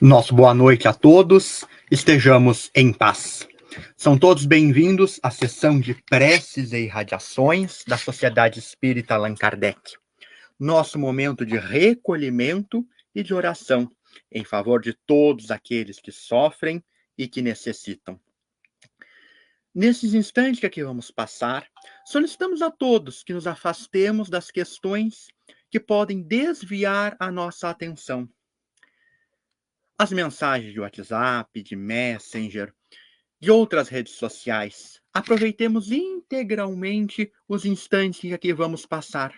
Nosso boa noite a todos, estejamos em paz. São todos bem-vindos à sessão de preces e irradiações da Sociedade Espírita Allan Kardec. Nosso momento de recolhimento e de oração em favor de todos aqueles que sofrem e que necessitam. Nesses instantes que aqui vamos passar, solicitamos a todos que nos afastemos das questões que podem desviar a nossa atenção. As mensagens de WhatsApp, de Messenger, de outras redes sociais. Aproveitemos integralmente os instantes que aqui vamos passar,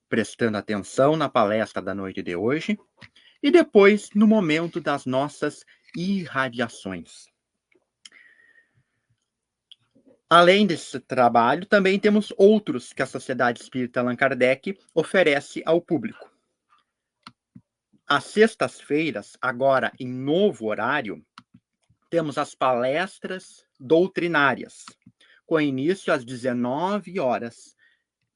prestando atenção na palestra da noite de hoje e depois no momento das nossas irradiações. Além desse trabalho, também temos outros que a Sociedade Espírita Allan Kardec oferece ao público. Às sextas-feiras, agora em novo horário, temos as palestras doutrinárias, com início às 19 horas,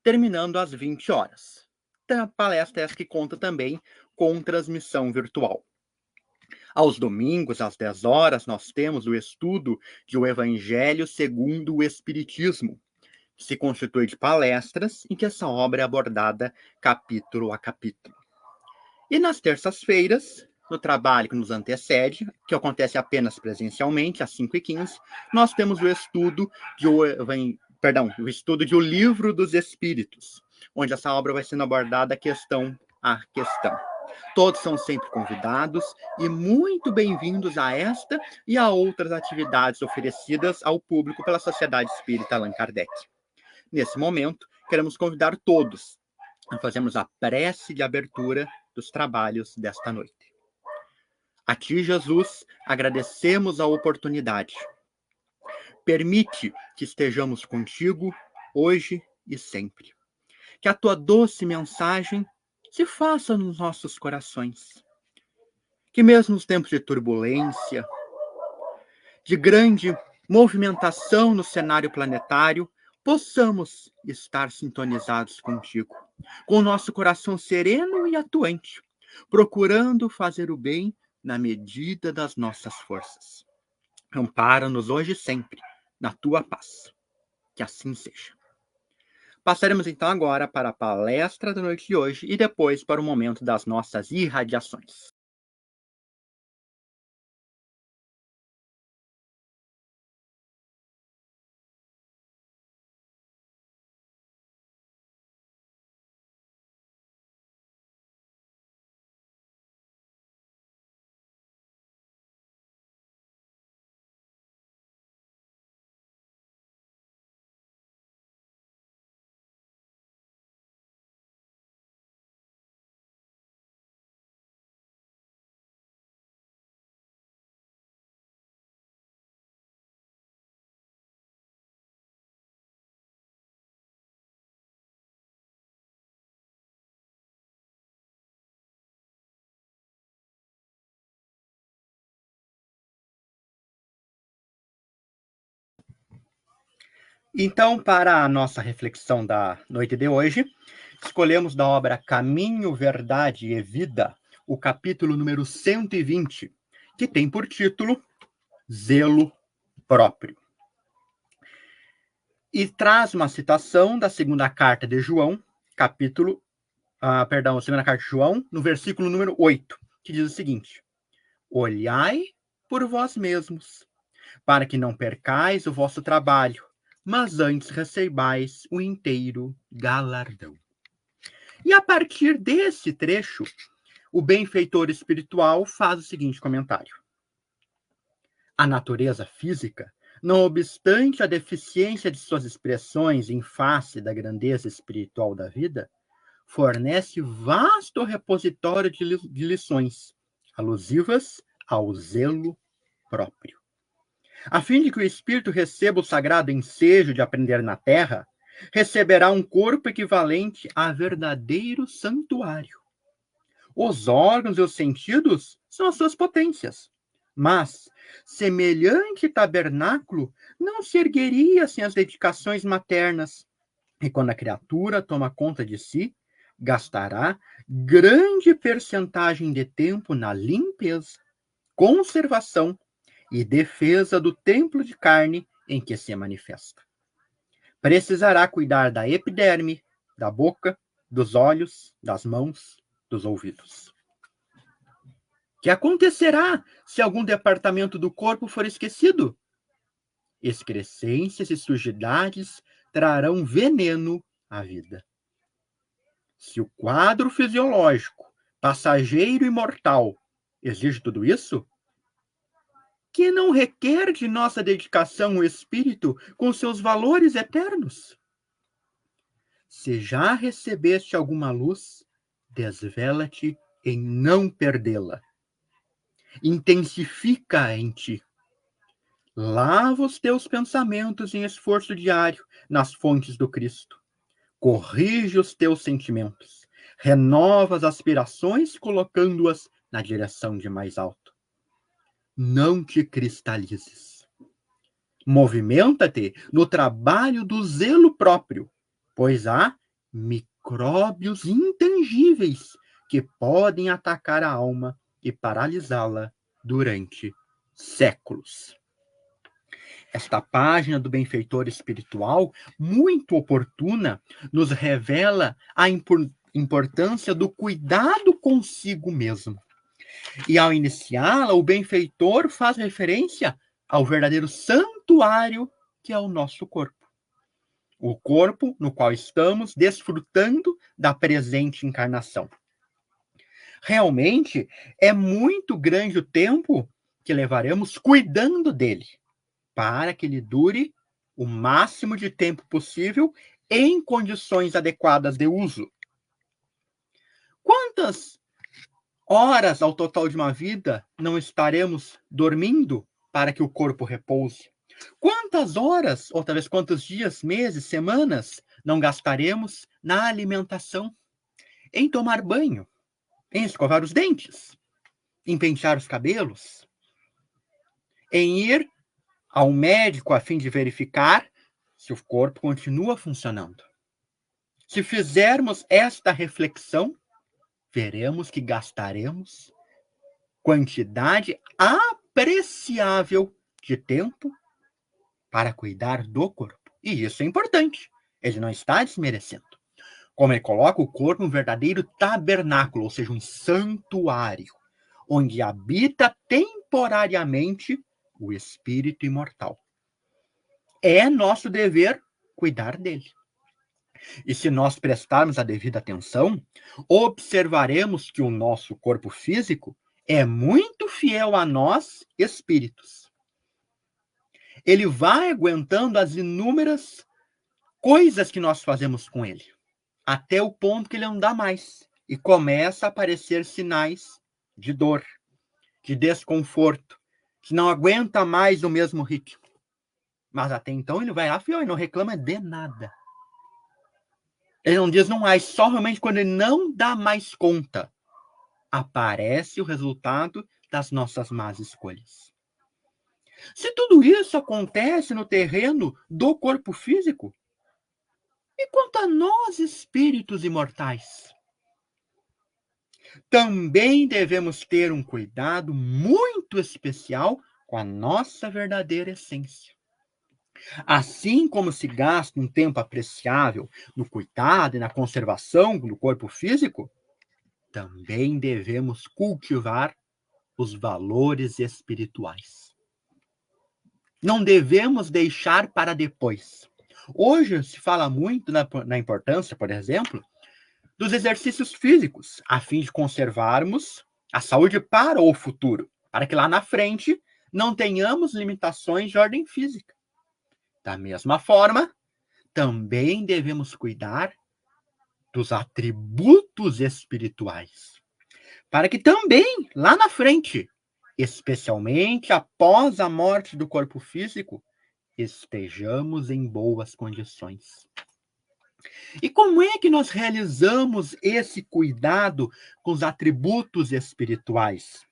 terminando às 20 horas. Então, a palestra é essa que conta também com transmissão virtual. Aos domingos, às 10 horas, nós temos o estudo de O Evangelho segundo o Espiritismo, que se constitui de palestras em que essa obra é abordada capítulo a capítulo. E nas terças-feiras, no trabalho que nos antecede, que acontece apenas presencialmente, às 5h15, nós temos o estudo de O Livro dos Espíritos, onde essa obra vai sendo abordada questão a questão. Todos são sempre convidados e muito bem-vindos a esta e a outras atividades oferecidas ao público pela Sociedade Espírita Allan Kardec. Nesse momento, queremos convidar todos a fazermos a prece de abertura dos trabalhos desta noite. A Ti, Jesus, agradecemos a oportunidade. Permite que estejamos contigo hoje e sempre. Que a Tua doce mensagem se faça nos nossos corações. Que mesmo nos tempos de turbulência, de grande movimentação no cenário planetário, possamos estar sintonizados contigo, com o nosso coração sereno e atuante, procurando fazer o bem na medida das nossas forças. Ampara-nos hoje e sempre, na tua paz. Que assim seja. Passaremos então agora para a palestra da noite de hoje e depois para o momento das nossas irradiações. Então, para a nossa reflexão da noite de hoje, escolhemos da obra Caminho, Verdade e Vida, o capítulo número 120, que tem por título Zelo Próprio. E traz uma citação da segunda carta de João, segunda carta de João, no versículo número 8, que diz o seguinte: Olhai por vós mesmos, para que não percais o vosso trabalho, mas antes recebais o inteiro galardão. E a partir desse trecho, o benfeitor espiritual faz o seguinte comentário: a natureza física, não obstante a deficiência de suas expressões em face da grandeza espiritual da vida, fornece vasto repositório de lições alusivas ao zelo próprio. A fim de que o espírito receba o sagrado ensejo de aprender na terra, receberá um corpo equivalente a verdadeiro santuário. Os órgãos e os sentidos são as suas potências, mas semelhante tabernáculo não se ergueria sem as dedicações maternas, e quando a criatura toma conta de si, gastará grande percentagem de tempo na limpeza, conservação e defesa do templo de carne em que se manifesta. Precisará cuidar da epiderme, da boca, dos olhos, das mãos, dos ouvidos. O que acontecerá se algum departamento do corpo for esquecido? Excrescências e sujidades trarão veneno à vida. Se o quadro fisiológico, passageiro e mortal, exige tudo isso, que não requer de nossa dedicação o espírito com seus valores eternos? Se já recebeste alguma luz, desvela-te em não perdê-la. Intensifica em ti. Lava os teus pensamentos em esforço diário nas fontes do Cristo. Corrige os teus sentimentos. Renova as aspirações colocando-as na direção de mais alto. Não te cristalizes. Movimenta-te no trabalho do zelo próprio, pois há micróbios intangíveis que podem atacar a alma e paralisá-la durante séculos. Esta página do benfeitor espiritual, muito oportuna, nos revela a importância do cuidado consigo mesmo. E ao iniciá-la, o benfeitor faz referência ao verdadeiro santuário que é o nosso corpo. O corpo no qual estamos desfrutando da presente encarnação. Realmente, é muito grande o tempo que levaremos cuidando dele, para que ele dure o máximo de tempo possível em condições adequadas de uso. Quantas horas ao total de uma vida não estaremos dormindo para que o corpo repouse? Quantas horas, ou talvez quantos dias, meses, semanas, não gastaremos na alimentação, em tomar banho, em escovar os dentes, em pentear os cabelos, em ir ao médico a fim de verificar se o corpo continua funcionando? Se fizermos esta reflexão, veremos que gastaremos quantidade apreciável de tempo para cuidar do corpo. E isso é importante. Ele não está desmerecendo. Como ele coloca, o corpo um verdadeiro tabernáculo, ou seja, um santuário, onde habita temporariamente o espírito imortal. É nosso dever cuidar dele. E se nós prestarmos a devida atenção, observaremos que o nosso corpo físico é muito fiel a nós, espíritos. Ele vai aguentando as inúmeras coisas que nós fazemos com ele, até o ponto que ele não dá mais e começa a aparecer sinais de dor, de desconforto, que não aguenta mais o mesmo ritmo. Mas até então ele vai lá fiel e não reclama de nada. Ele não diz não mais, só realmente quando ele não dá mais conta, aparece o resultado das nossas más escolhas. Se tudo isso acontece no terreno do corpo físico, e quanto a nós, espíritos imortais? Também devemos ter um cuidado muito especial com a nossa verdadeira essência. Assim como se gasta um tempo apreciável no cuidado e na conservação do corpo físico, também devemos cultivar os valores espirituais. Não devemos deixar para depois. Hoje se fala muito na importância, por exemplo, dos exercícios físicos, a fim de conservarmos a saúde para o futuro, para que lá na frente não tenhamos limitações de ordem física. Da mesma forma, também devemos cuidar dos atributos espirituais, para que também, lá na frente, especialmente após a morte do corpo físico, estejamos em boas condições. E como é que nós realizamos esse cuidado com os atributos espirituais?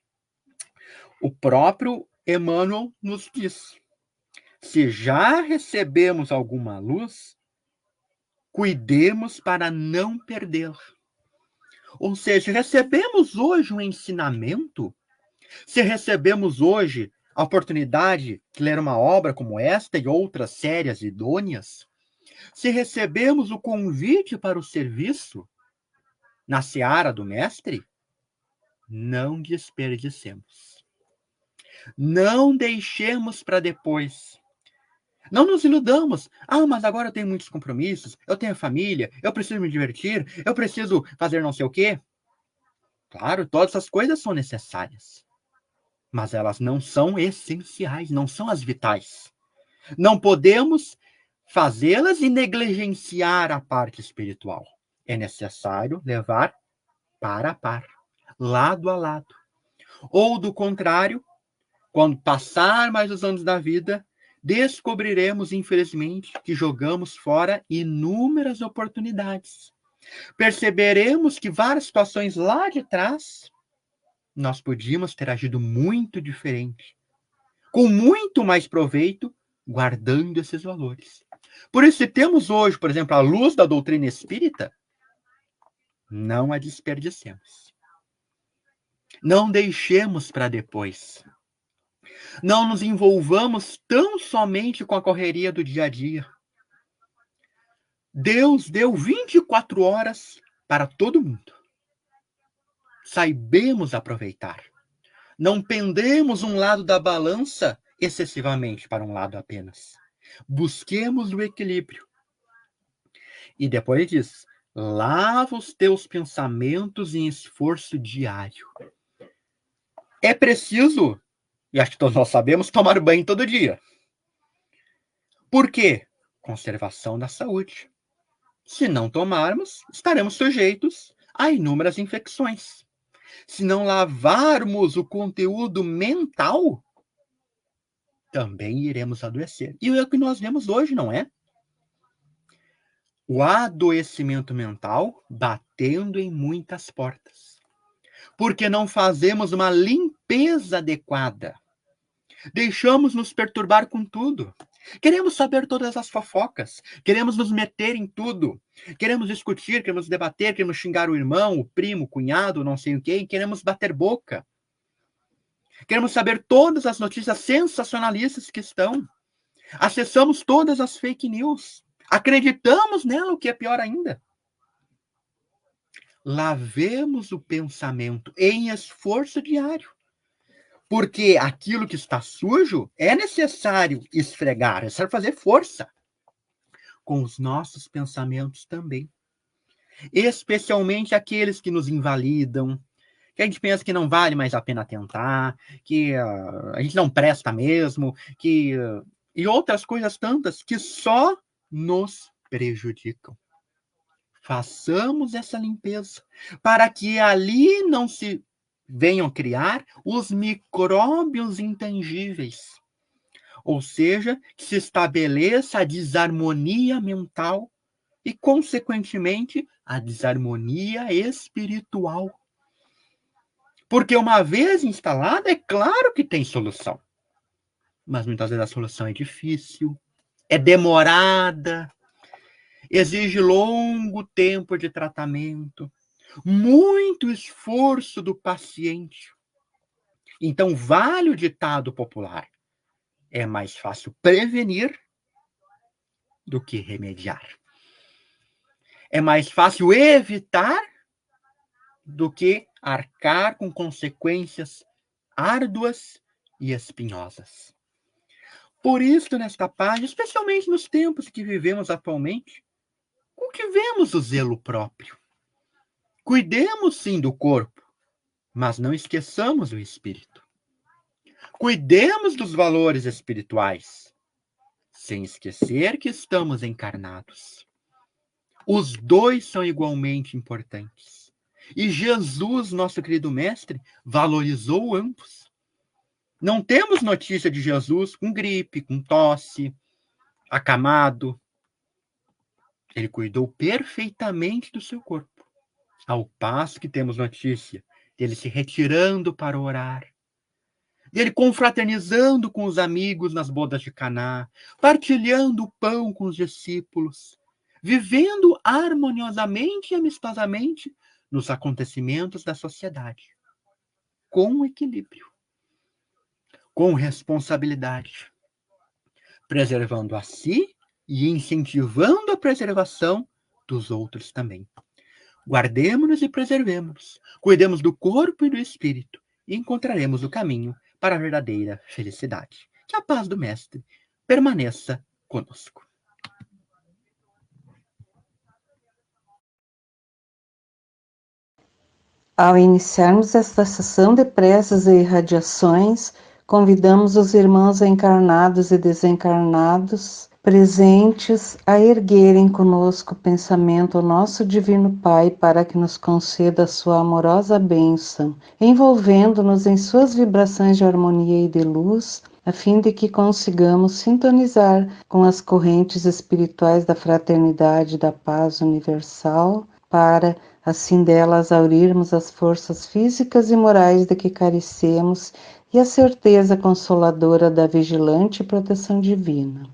O próprio Emmanuel nos diz: se já recebemos alguma luz, cuidemos para não perdê-la. Ou seja, recebemos hoje um ensinamento, se recebemos hoje a oportunidade de ler uma obra como esta e outras sérias idôneas, se recebemos o convite para o serviço na seara do Mestre, não desperdicemos. Não deixemos para depois. Não nos iludamos. Ah, mas agora eu tenho muitos compromissos, eu tenho família, eu preciso me divertir, eu preciso fazer não sei o quê. Claro, todas essas coisas são necessárias, mas elas não são essenciais, não são as vitais. Não podemos fazê-las e negligenciar a parte espiritual. É necessário levar par a par, lado a lado. Ou, do contrário, quando passar mais os anos da vida, descobriremos, infelizmente, que jogamos fora inúmeras oportunidades. Perceberemos que várias situações lá de trás nós podíamos ter agido muito diferente, com muito mais proveito, guardando esses valores. Por isso, se temos hoje, por exemplo, a luz da doutrina espírita, não a desperdicemos. Não deixemos para depois. Não nos envolvamos tão somente com a correria do dia a dia. Deus deu 24 horas para todo mundo. Saibamos aproveitar. Não pendemos um lado da balança excessivamente para um lado apenas. Busquemos o equilíbrio. E depois diz, lava os teus pensamentos em esforço diário. É preciso, e acho que todos nós sabemos, tomar banho todo dia. Por quê? Conservação da saúde. Se não tomarmos, estaremos sujeitos a inúmeras infecções. Se não lavarmos o conteúdo mental, também iremos adoecer. E é o que nós vemos hoje, não é? O adoecimento mental batendo em muitas portas. Porque não fazemos uma limpeza adequada. Deixamos nos perturbar com tudo. Queremos saber todas as fofocas. Queremos nos meter em tudo. Queremos discutir, queremos debater, queremos xingar o irmão, o primo, o cunhado, não sei o quê. Queremos bater boca. Queremos saber todas as notícias sensacionalistas que estão. Acessamos todas as fake news. Acreditamos nela, o que é pior ainda. Lavemos o pensamento em esforço diário. Porque aquilo que está sujo é necessário esfregar, é necessário fazer força com os nossos pensamentos também. Especialmente aqueles que nos invalidam, que a gente pensa que não vale mais a pena tentar, que a gente não presta mesmo, e outras coisas tantas que só nos prejudicam. Façamos essa limpeza para que ali não se venham criar os micróbios intangíveis. Ou seja, que se estabeleça a desarmonia mental e, consequentemente, a desarmonia espiritual. Porque uma vez instalada, é claro que tem solução. Mas muitas vezes a solução é difícil, é demorada, exige longo tempo de tratamento, muito esforço do paciente. Então, vale o ditado popular: é mais fácil prevenir do que remediar. É mais fácil evitar do que arcar com consequências árduas e espinhosas. Por isso, nesta página, especialmente nos tempos que vivemos atualmente, cultivemos o zelo próprio. Cuidemos, sim, do corpo, mas não esqueçamos o espírito. Cuidemos dos valores espirituais, sem esquecer que estamos encarnados. Os dois são igualmente importantes. E Jesus, nosso querido mestre, valorizou ambos. Não temos notícia de Jesus com gripe, com tosse, acamado. Ele cuidou perfeitamente do seu corpo. Ao passo que temos notícia dele se retirando para orar, dele confraternizando com os amigos nas bodas de Caná, partilhando o pão com os discípulos, vivendo harmoniosamente e amistosamente nos acontecimentos da sociedade, com equilíbrio, com responsabilidade, preservando a si e incentivando a preservação dos outros também. Guardemos-nos e preservemos, cuidemos do corpo e do espírito e encontraremos o caminho para a verdadeira felicidade. Que a paz do Mestre permaneça conosco. Ao iniciarmos esta sessão de preces e irradiações, convidamos os irmãos encarnados e desencarnados presentes a erguerem conosco o pensamento ao nosso Divino Pai para que nos conceda a sua amorosa bênção, envolvendo-nos em suas vibrações de harmonia e de luz, a fim de que consigamos sintonizar com as correntes espirituais da fraternidade e da paz universal, para, assim delas, aurirmos as forças físicas e morais de que carecemos e a certeza consoladora da vigilante proteção divina.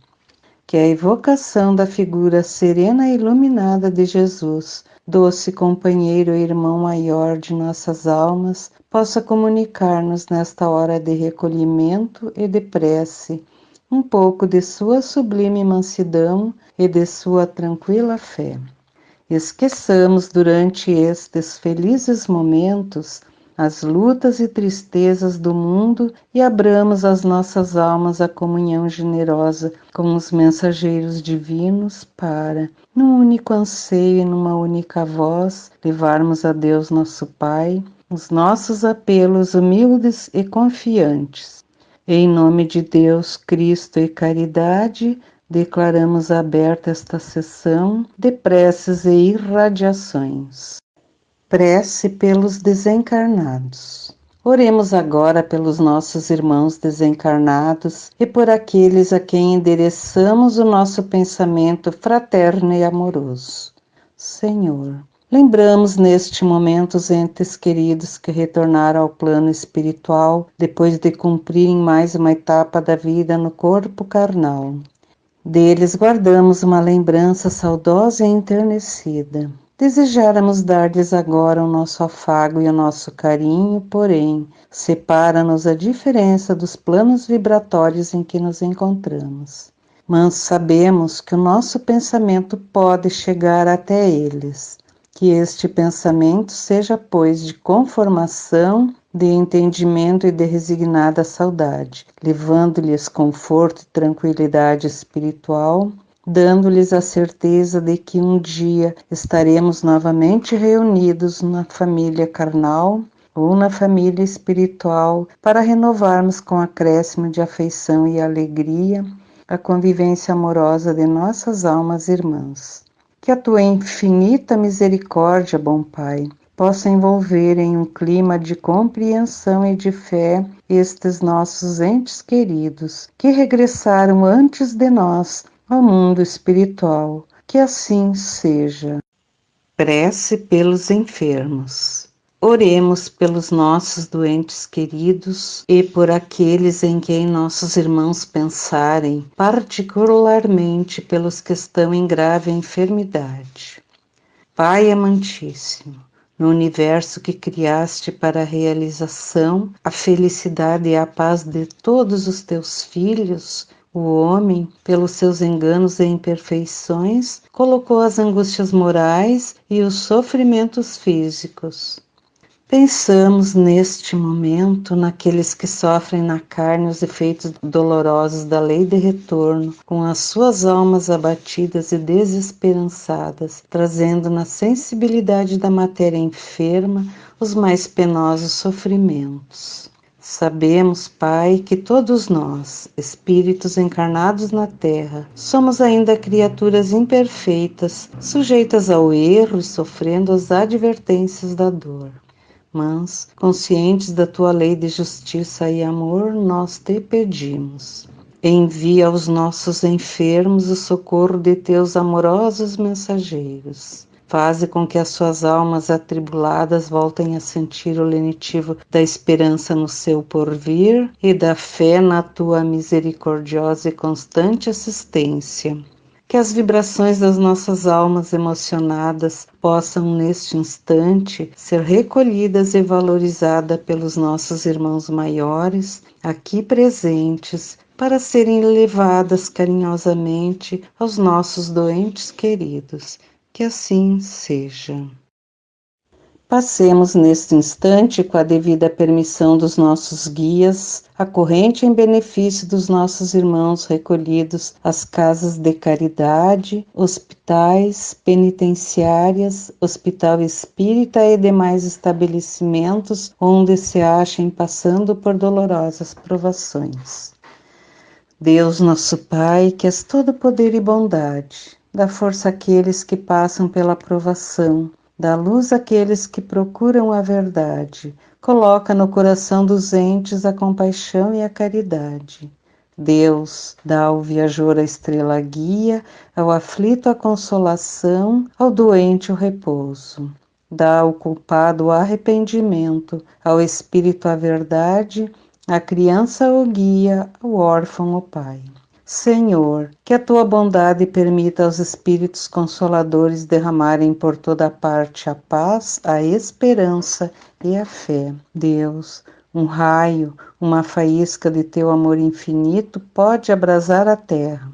Que a evocação da figura serena e iluminada de Jesus, doce companheiro e irmão maior de nossas almas, possa comunicar-nos nesta hora de recolhimento e de prece um pouco de sua sublime mansidão e de sua tranquila fé. Esqueçamos durante estes felizes momentos as lutas e tristezas do mundo e abramos as nossas almas à comunhão generosa com os mensageiros divinos para, num único anseio e numa única voz, levarmos a Deus nosso Pai os nossos apelos humildes e confiantes. Em nome de Deus, Cristo e caridade, declaramos aberta esta sessão de preces e irradiações. Prece pelos desencarnados. Oremos agora pelos nossos irmãos desencarnados e por aqueles a quem endereçamos o nosso pensamento fraterno e amoroso. Senhor, lembramos neste momento os entes queridos que retornaram ao plano espiritual depois de cumprirem mais uma etapa da vida no corpo carnal. Deles guardamos uma lembrança saudosa e enternecida. Desejáramos dar-lhes agora o nosso afago e o nosso carinho, porém, separa-nos a diferença dos planos vibratórios em que nos encontramos. Mas sabemos que o nosso pensamento pode chegar até eles. Que este pensamento seja, pois, de conformação, de entendimento e de resignada saudade, levando-lhes conforto e tranquilidade espiritual, dando-lhes a certeza de que um dia estaremos novamente reunidos na família carnal ou na família espiritual para renovarmos com acréscimo de afeição e alegria a convivência amorosa de nossas almas irmãs. Que a tua infinita misericórdia, bom Pai, possa envolver em um clima de compreensão e de fé estes nossos entes queridos, que regressaram antes de nós ao mundo espiritual. Que assim seja. Prece pelos enfermos. Oremos pelos nossos doentes queridos e por aqueles em quem nossos irmãos pensarem, particularmente pelos que estão em grave enfermidade. Pai amantíssimo, no universo que criaste para a realização, a felicidade e a paz de todos os teus filhos, o homem, pelos seus enganos e imperfeições, colocou as angústias morais e os sofrimentos físicos. Pensamos neste momento naqueles que sofrem na carne os efeitos dolorosos da lei de retorno, com as suas almas abatidas e desesperançadas, trazendo na sensibilidade da matéria enferma os mais penosos sofrimentos. Sabemos, Pai, que todos nós, espíritos encarnados na Terra, somos ainda criaturas imperfeitas, sujeitas ao erro e sofrendo as advertências da dor. Mas, conscientes da tua lei de justiça e amor, nós te pedimos. Envia aos nossos enfermos o socorro de teus amorosos mensageiros. Faze com que as suas almas atribuladas voltem a sentir o lenitivo da esperança no seu porvir e da fé na tua misericordiosa e constante assistência. Que as vibrações das nossas almas emocionadas possam, neste instante, ser recolhidas e valorizadas pelos nossos irmãos maiores, aqui presentes, para serem levadas carinhosamente aos nossos doentes queridos. Que assim seja. Passemos neste instante, com a devida permissão dos nossos guias, a corrente em benefício dos nossos irmãos recolhidos às casas de caridade, hospitais, penitenciárias, hospital espírita e demais estabelecimentos onde se achem passando por dolorosas provações. Deus nosso Pai, que és todo poder e bondade, dá força àqueles que passam pela provação, dá luz àqueles que procuram a verdade, coloca no coração dos entes a compaixão e a caridade. Deus, dá ao viajor a estrela guia, ao aflito a consolação, ao doente o repouso. Dá ao culpado o arrependimento, ao espírito a verdade, à criança o guia, ao órfão o pai. Senhor, que a tua bondade permita aos espíritos consoladores derramarem por toda parte a paz, a esperança e a fé. Deus, um raio, uma faísca de teu amor infinito pode abrasar a terra.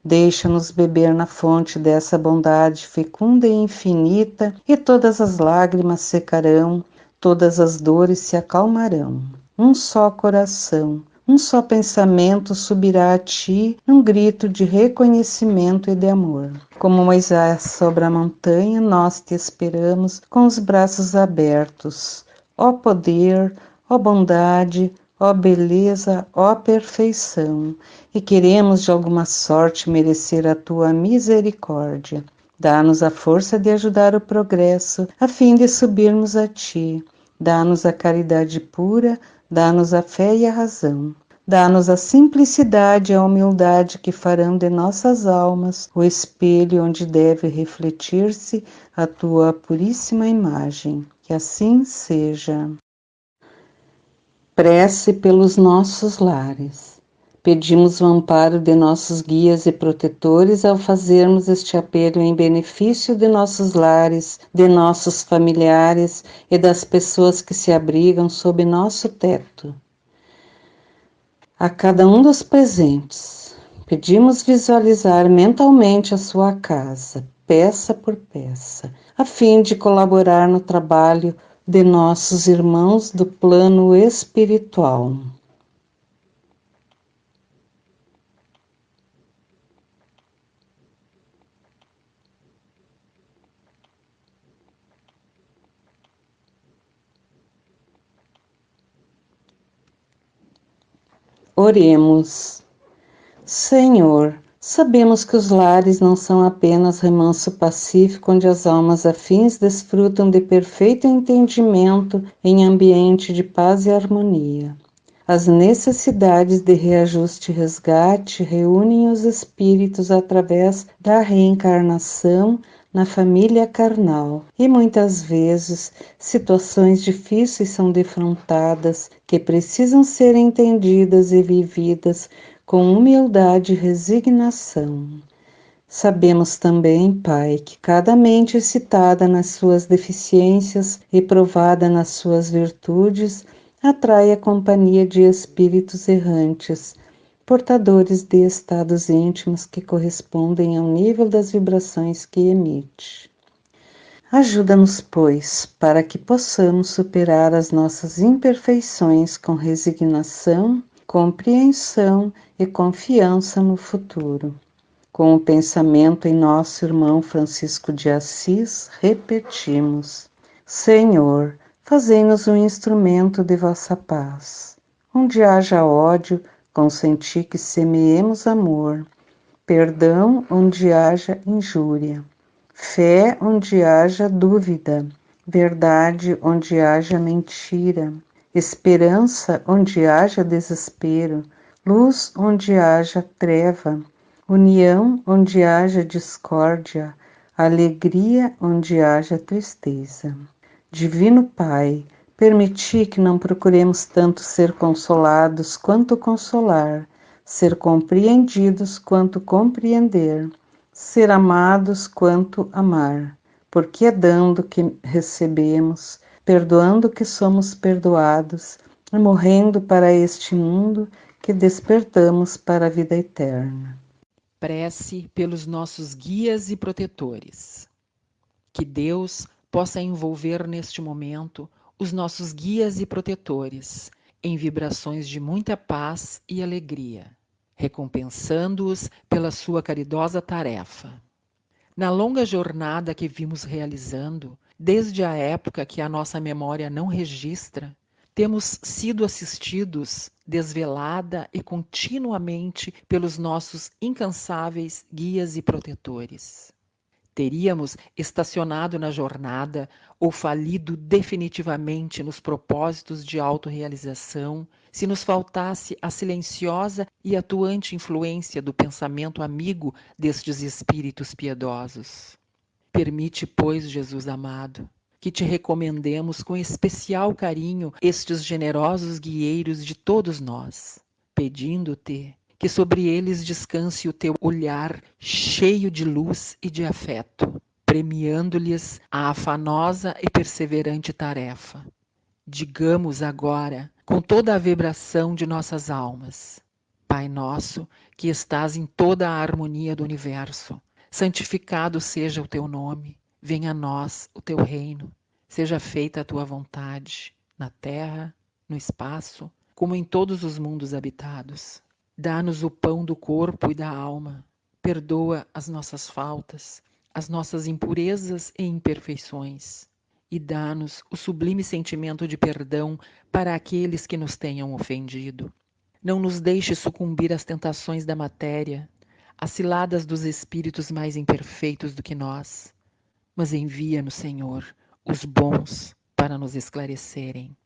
Deixa-nos beber na fonte dessa bondade fecunda e infinita, e todas as lágrimas secarão, todas as dores se acalmarão. Um só coração, um só pensamento subirá a ti num grito de reconhecimento e de amor. Como Moisés sobre a montanha, nós te esperamos com os braços abertos. Ó poder, ó bondade, ó beleza, ó perfeição, e queremos de alguma sorte merecer a tua misericórdia. Dá-nos a força de ajudar o progresso, a fim de subirmos a ti. Dá-nos a caridade pura, dá-nos a fé e a razão. Dá-nos a simplicidade e a humildade que farão de nossas almas o espelho onde deve refletir-se a tua puríssima imagem. Que assim seja. Prece pelos nossos lares. Pedimos o amparo de nossos guias e protetores ao fazermos este apelo em benefício de nossos lares, de nossos familiares e das pessoas que se abrigam sob nosso teto. A cada um dos presentes, pedimos visualizar mentalmente a sua casa, peça por peça, a fim de colaborar no trabalho de nossos irmãos do plano espiritual. Oremos. Senhor, sabemos que os lares não são apenas remanso pacífico onde as almas afins desfrutam de perfeito entendimento em ambiente de paz e harmonia. As necessidades de reajuste e resgate reúnem os espíritos através da reencarnação na família carnal, e muitas vezes situações difíceis são defrontadas que precisam ser entendidas e vividas com humildade e resignação. Sabemos também, Pai, que cada mente excitada nas suas deficiências e provada nas suas virtudes atrai a companhia de espíritos errantes, portadores de estados íntimos que correspondem ao nível das vibrações que emite. Ajuda-nos, pois, para que possamos superar as nossas imperfeições com resignação, compreensão e confiança no futuro. Com o pensamento em nosso irmão Francisco de Assis, repetimos: Senhor, fazei-nos um instrumento de vossa paz. Onde haja ódio, consenti que semeemos amor, perdão onde haja injúria, fé onde haja dúvida, verdade onde haja mentira, esperança onde haja desespero, luz onde haja treva, união onde haja discórdia, alegria onde haja tristeza. Divino Pai, permiti que não procuremos tanto ser consolados quanto consolar, ser compreendidos quanto compreender, ser amados quanto amar, porque é dando que recebemos, perdoando que somos perdoados, e morrendo para este mundo que despertamos para a vida eterna. Prece pelos nossos guias e protetores. Que Deus possa envolver neste momento os nossos guias e protetores em vibrações de muita paz e alegria, recompensando-os pela sua caridosa tarefa. Na longa jornada que vimos realizando, desde a época que a nossa memória não registra, temos sido assistidos desvelada e continuamente pelos nossos incansáveis guias e protetores. Teríamos estacionado na jornada ou falido definitivamente nos propósitos de autorrealização se nos faltasse a silenciosa e atuante influência do pensamento amigo destes espíritos piedosos. Permite, pois, Jesus amado, que te recomendemos com especial carinho estes generosos guieiros de todos nós, pedindo-te que sobre eles descanse o teu olhar cheio de luz e de afeto, premiando-lhes a afanosa e perseverante tarefa. Digamos agora, com toda a vibração de nossas almas: Pai nosso, que estás em toda a harmonia do universo, santificado seja o teu nome, venha a nós o teu reino, seja feita a tua vontade, na terra, no espaço, como em todos os mundos habitados. Dá-nos o pão do corpo e da alma. Perdoa as nossas faltas, as nossas impurezas e imperfeições. E dá-nos o sublime sentimento de perdão para aqueles que nos tenham ofendido. Não nos deixe sucumbir às tentações da matéria, às ciladas dos espíritos mais imperfeitos do que nós. Mas envia-nos, Senhor, os bons para nos esclarecerem.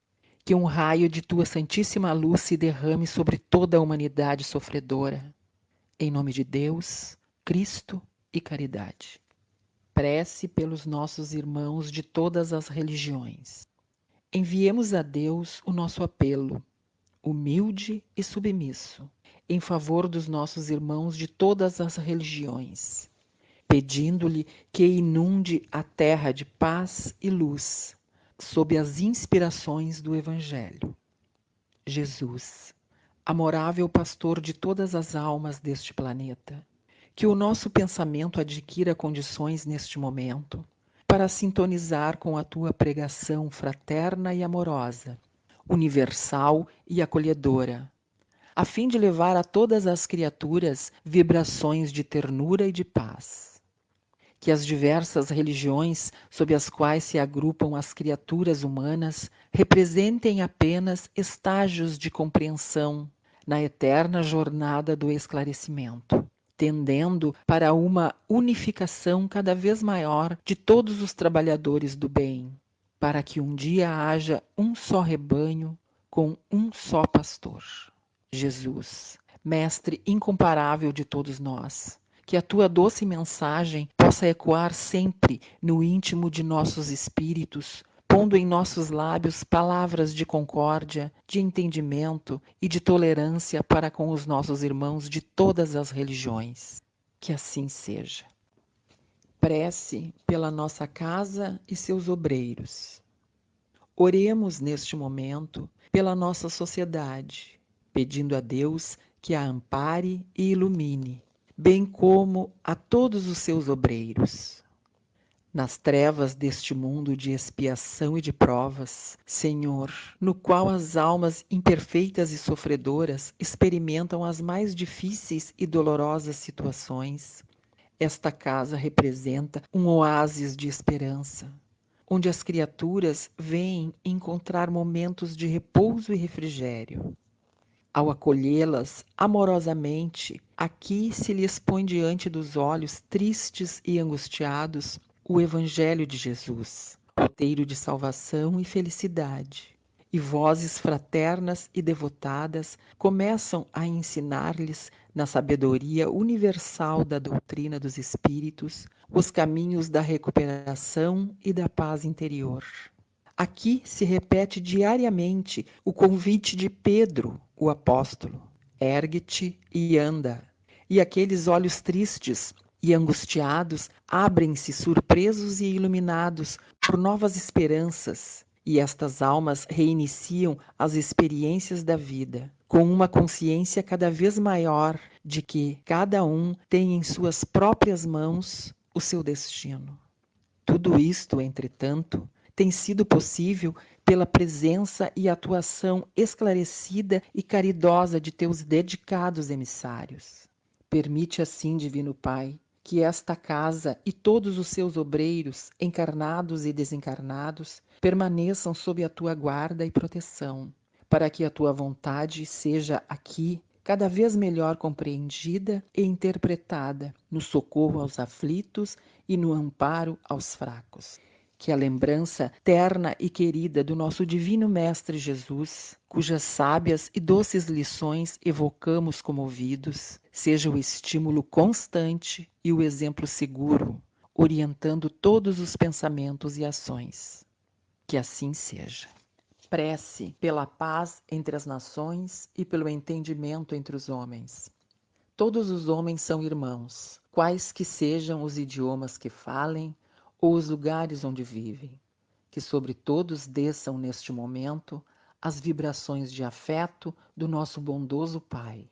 Que um raio de tua santíssima luz se derrame sobre toda a humanidade sofredora. Em nome de Deus, Cristo e caridade. Prece pelos nossos irmãos de todas as religiões. Enviemos a Deus o nosso apelo, humilde e submisso, em favor dos nossos irmãos de todas as religiões, pedindo-lhe que inunde a terra de paz e luz, sob as inspirações do Evangelho. Jesus, amorável pastor de todas as almas deste planeta, que o nosso pensamento adquira condições neste momento para sintonizar com a tua pregação fraterna e amorosa, universal e acolhedora, a fim de levar a todas as criaturas vibrações de ternura e de paz. Que as diversas religiões sob as quais se agrupam as criaturas humanas representem apenas estágios de compreensão na eterna jornada do esclarecimento, tendendo para uma unificação cada vez maior de todos os trabalhadores do bem, para que um dia haja um só rebanho com um só pastor. Jesus, Mestre incomparável de todos nós, que a tua doce mensagem possa ecoar sempre no íntimo de nossos espíritos, pondo em nossos lábios palavras de concórdia, de entendimento e de tolerância para com os nossos irmãos de todas as religiões. Que assim seja. Prece pela nossa casa e seus obreiros. Oremos neste momento pela nossa sociedade, pedindo a Deus que a ampare e ilumine, bem como a todos os seus obreiros. Nas trevas deste mundo de expiação e de provas, Senhor, no qual as almas imperfeitas e sofredoras experimentam as mais difíceis e dolorosas situações, esta casa representa um oásis de esperança, onde as criaturas vêm encontrar momentos de repouso e refrigério. Ao acolhê-las amorosamente, aqui se lhes põe diante dos olhos tristes e angustiados o Evangelho de Jesus, roteiro de salvação e felicidade. E vozes fraternas e devotadas começam a ensinar-lhes, na sabedoria universal da doutrina dos Espíritos, os caminhos da recuperação e da paz interior. Aqui se repete diariamente o convite de Pedro, o apóstolo: ergue-te e anda. E aqueles olhos tristes e angustiados abrem-se surpresos e iluminados por novas esperanças, e estas almas reiniciam as experiências da vida, com uma consciência cada vez maior de que cada um tem em suas próprias mãos o seu destino. Tudo isto, entretanto, tem sido possível pela presença e atuação esclarecida e caridosa de teus dedicados emissários. Permite assim, Divino Pai, que esta casa e todos os seus obreiros, encarnados e desencarnados, permaneçam sob a tua guarda e proteção, para que a tua vontade seja aqui cada vez melhor compreendida e interpretada no socorro aos aflitos e no amparo aos fracos. Que a lembrança terna e querida do nosso Divino Mestre Jesus, cujas sábias e doces lições evocamos comovidos, seja o estímulo constante e o exemplo seguro, orientando todos os pensamentos e ações. Que assim seja. Prece pela paz entre as nações e pelo entendimento entre os homens. Todos os homens são irmãos, quais que sejam os idiomas que falem ou os lugares onde vivem. Que sobre todos desçam neste momento as vibrações de afeto do nosso bondoso Pai.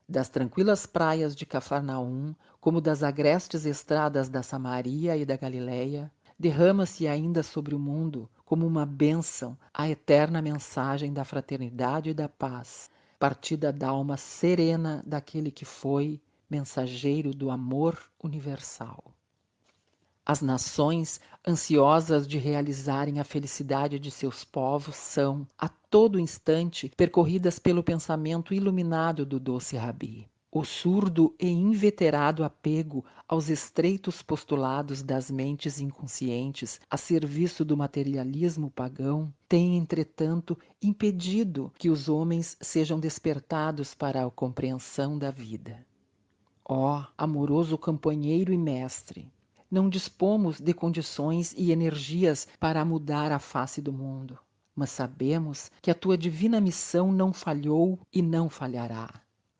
Das tranquilas praias de Cafarnaum, como das agrestes estradas da Samaria e da Galileia, derrama-se ainda sobre o mundo, como uma bênção, a eterna mensagem da fraternidade e da paz, partida da alma serena daquele que foi mensageiro do amor universal. As nações, ansiosas de realizarem a felicidade de seus povos, são, a todo instante, percorridas pelo pensamento iluminado do doce Rabi. O surdo e inveterado apego aos estreitos postulados das mentes inconscientes a serviço do materialismo pagão tem, entretanto, impedido que os homens sejam despertados para a compreensão da vida. Ó, amoroso companheiro e mestre, não dispomos de condições e energias para mudar a face do mundo, mas sabemos que a tua divina missão não falhou e não falhará.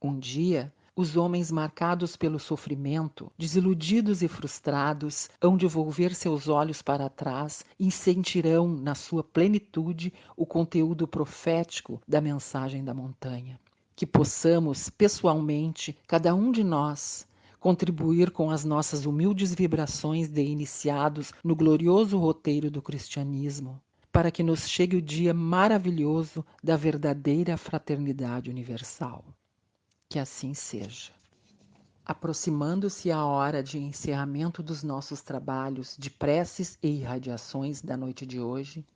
Um dia, os homens marcados pelo sofrimento, desiludidos e frustrados, hão de volver seus olhos para trás e sentirão na sua plenitude o conteúdo profético da mensagem da montanha. Que possamos, pessoalmente, cada um de nós, contribuir com as nossas humildes vibrações de iniciados no glorioso roteiro do cristianismo, para que nos chegue o dia maravilhoso da verdadeira fraternidade universal. Que assim seja. Aproximando-se a hora de encerramento dos nossos trabalhos de preces e irradiações da noite de hoje,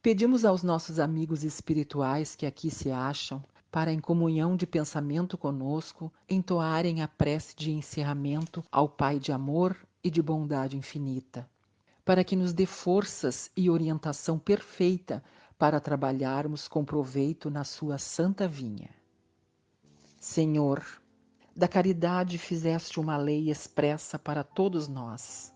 pedimos aos nossos amigos espirituais que aqui se acham, para em comunhão de pensamento conosco, entoarem a prece de encerramento ao Pai de amor e de bondade infinita, para que nos dê forças e orientação perfeita para trabalharmos com proveito na sua santa vinha. Senhor, da caridade fizeste uma lei expressa para todos nós.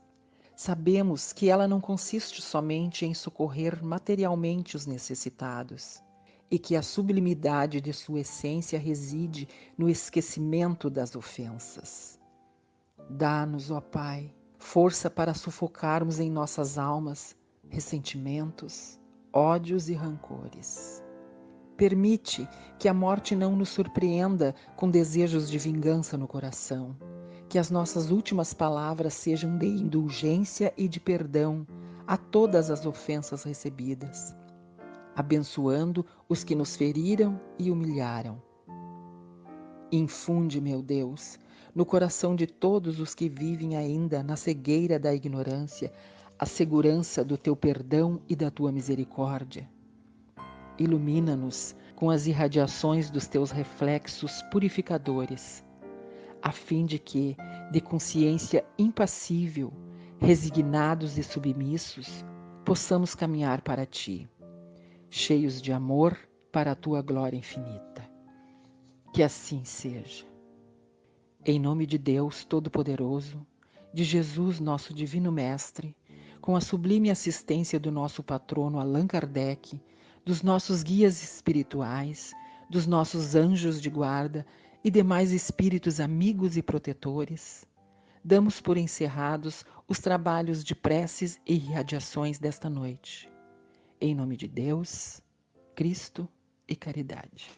Sabemos que ela não consiste somente em socorrer materialmente os necessitados, e que a sublimidade de sua essência reside no esquecimento das ofensas. Dá-nos, ó Pai, força para sufocarmos em nossas almas ressentimentos, ódios e rancores. Permite que a morte não nos surpreenda com desejos de vingança no coração, que as nossas últimas palavras sejam de indulgência e de perdão a todas as ofensas recebidas, abençoando os que nos feriram e humilharam. Infunde, meu Deus, no coração de todos os que vivem ainda na cegueira da ignorância, a segurança do teu perdão e da tua misericórdia. Ilumina-nos com as irradiações dos teus reflexos purificadores, a fim de que, de consciência impassível, resignados e submissos, possamos caminhar para ti, cheios de amor para a tua glória infinita. Que assim seja. Em nome de Deus Todo-Poderoso, de Jesus, nosso Divino Mestre, com a sublime assistência do nosso patrono Allan Kardec, dos nossos guias espirituais, dos nossos anjos de guarda e demais espíritos amigos e protetores, damos por encerrados os trabalhos de preces e irradiações desta noite. Em nome de Deus, Cristo e caridade.